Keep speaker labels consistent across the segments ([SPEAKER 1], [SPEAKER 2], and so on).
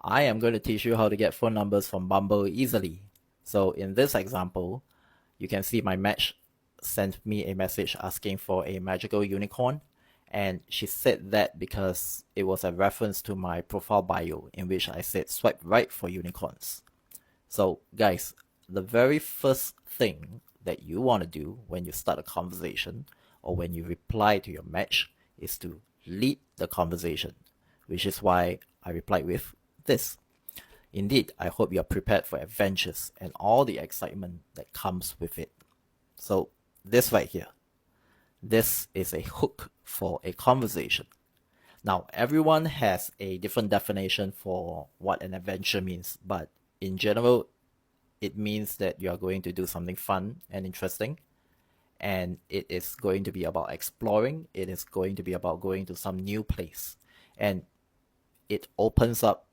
[SPEAKER 1] I am going to teach you how to get phone numbers from Bumble easily. So in this example, you can see my match sent me a message asking for a magical unicorn, and she said that because it was a reference to my profile bio in which I said swipe right for unicorns. So guys, the very first thing that you want to do when you start a conversation or when you reply to your match is to lead the conversation, which is why I replied with this. Indeed, I hope you are prepared for adventures and all the excitement that comes with it. So, this right here, this is a hook for a conversation. Now, everyone has a different definition for what an adventure means, but in general, it means that you are going to do something fun and interesting, and it is going to be about exploring, it is going to be about going to some new place, and it opens up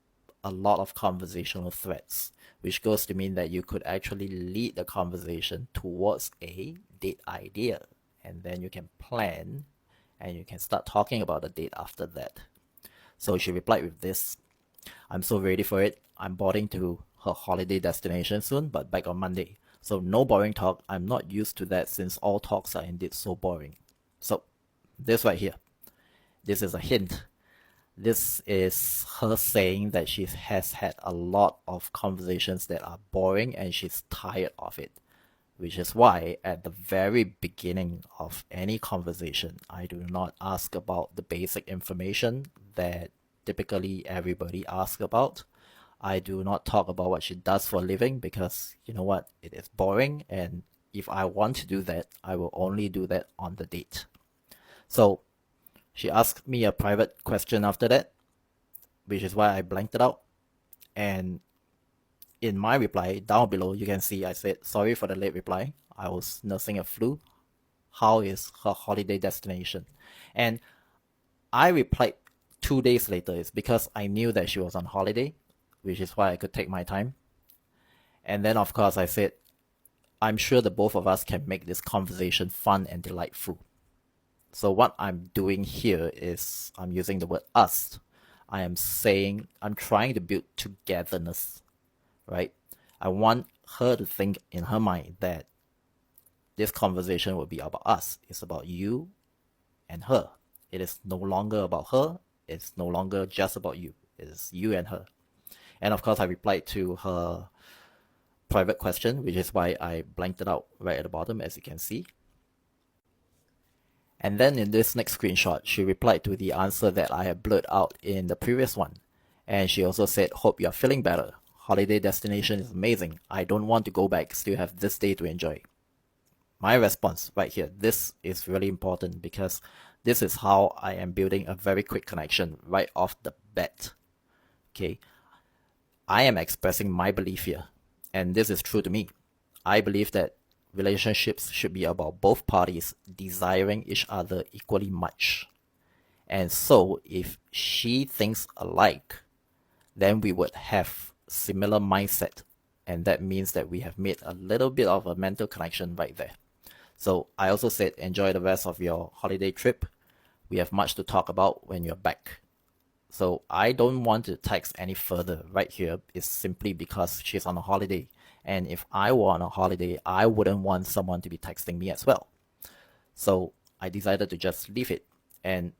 [SPEAKER 1] a lot of conversational threads, which goes to mean that you could actually lead the conversation towards a date idea, and then you can plan and you can start talking about the date after that. So she replied with this: I'm so ready for it. I'm boarding to her holiday destination soon, but back on Monday. So no boring talk. I'm not used to that since all talks are indeed so boring. So this right here, this is a hint. This is her saying that she has had a lot of conversations that are boring and she's tired of it. Which is why at the very beginning of any conversation, I do not ask about the basic information that typically everybody asks about. I do not talk about what she does for a living because you know what? It is boring, and if I want to do that, I will only do that on the date. So she asked me a private question after that, which is why I blanked it out. And in my reply, down below, you can see I said, sorry for the late reply. I was nursing a flu. How is her holiday destination? And I replied 2 days later. It's because I knew that she was on holiday, which is why I could take my time. And then, of course, I said, I'm sure the both of us can make this conversation fun and delightful. So what I'm doing here is I'm using the word us. I'm trying to build togetherness, right? I want her to think in her mind that this conversation will be about us. It's about you and her. It is no longer about her. It's no longer just about you. It is you and her. And of course, I replied to her private question, which is why I blanked it out right at the bottom, as you can see. And then in this next screenshot, she replied to the answer that I had blurred out in the previous one. And she also said, hope you're feeling better. Holiday destination is amazing. I don't want to go back. Still have this day to enjoy. My response right here, this is really important because this is how I am building a very quick connection right off the bat. Okay. I am expressing my belief here, and this is true to me. I believe that relationships should be about both parties desiring each other equally much. And so if she thinks alike, then we would have similar mindset. And that means that we have made a little bit of a mental connection right there. So I also said, enjoy the rest of your holiday trip. We have much to talk about when you're back. So I don't want to text any further right here. It's simply because she's on a holiday. And if I were on a holiday, I wouldn't want someone to be texting me as well. So I decided to just leave it. And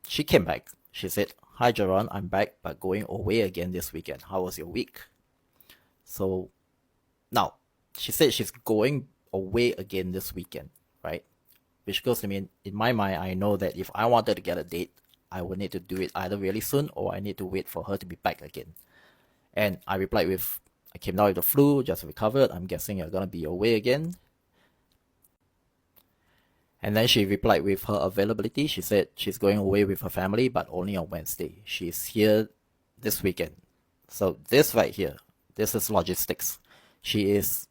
[SPEAKER 1] she came back. She said, hi, Jaron, I'm back, but going away again this weekend. How was your week? So now, she said she's going away again this weekend, right? Which goes to mean, in my mind, I know that if I wanted to get a date, I would need to do it either really soon or I need to wait for her to be back again. And I replied with, I came down with the flu, just recovered. I'm guessing you're going to be away again. And then she replied with her availability. She said she's going away with her family, but only on Wednesday. She's here this weekend. So this right here, this is logistics. She is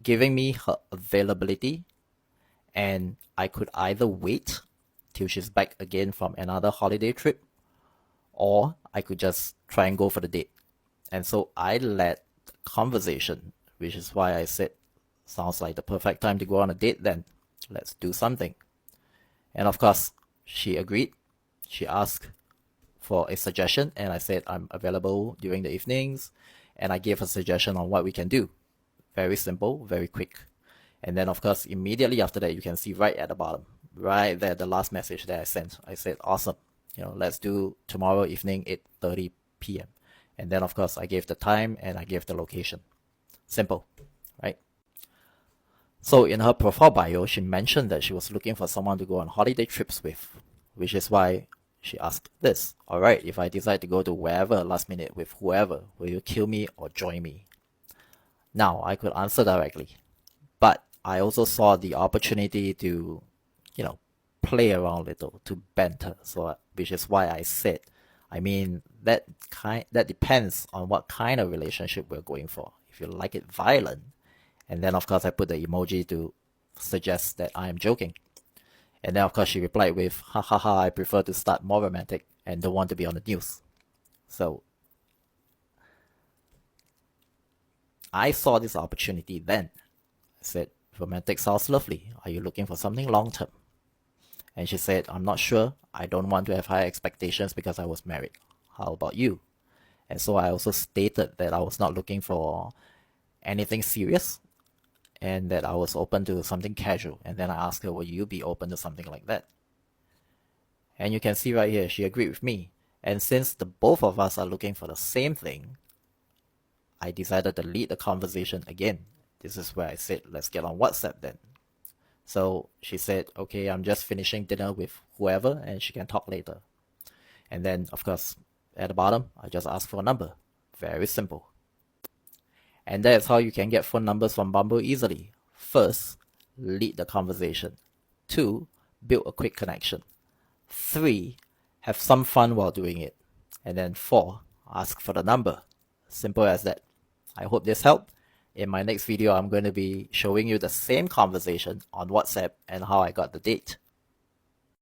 [SPEAKER 1] giving me her availability, and I could either wait till she's back again from another holiday trip, or I could just try and go for the date. And so I led the conversation, which is why I said, sounds like the perfect time to go on a date then. Let's do something. And of course, she agreed. She asked for a suggestion, and I said I'm available during the evenings, and I gave a suggestion on what we can do. Very simple, very quick. And then of course, immediately after that, you can see right at the bottom, right there, the last message that I sent. I said, awesome, let's do tomorrow evening, 8:30 p.m. And then of course, I gave the time and I gave the location. Simple, right? So in her profile bio, she mentioned that she was looking for someone to go on holiday trips with, which is why she asked this. All right, if I decide to go to wherever last minute with whoever, will you kill me or join me? Now, I could answer directly, but I also saw the opportunity to, play around a little, to banter. So, which is why I said, that depends on what kind of relationship we're going for. If you like it violent, and then of course I put the emoji to suggest that I am joking. And then of course she replied with, ha ha ha, I prefer to start more romantic and don't want to be on the news. So I saw this opportunity then. I said, romantic sounds lovely. Are you looking for something long term? And she said, I'm not sure. I don't want to have high expectations because I was married. How about you? And so I also stated that I was not looking for anything serious and that I was open to something casual. And then I asked her, will you be open to something like that? And you can see right here, she agreed with me. And since the both of us are looking for the same thing, I decided to lead the conversation again. This is where I said, let's get on WhatsApp then. So she said, okay, I'm just finishing dinner with whoever and she can talk later. And then, of course, at the bottom, I just asked for a number. Very simple. And that's how you can get phone numbers from Bumble easily. First, lead the conversation. 2, build a quick connection. 3, have some fun while doing it. And then 4, ask for the number. Simple as that. I hope this helped. In my next video, I'm going to be showing you the same conversation on WhatsApp and how I got the date.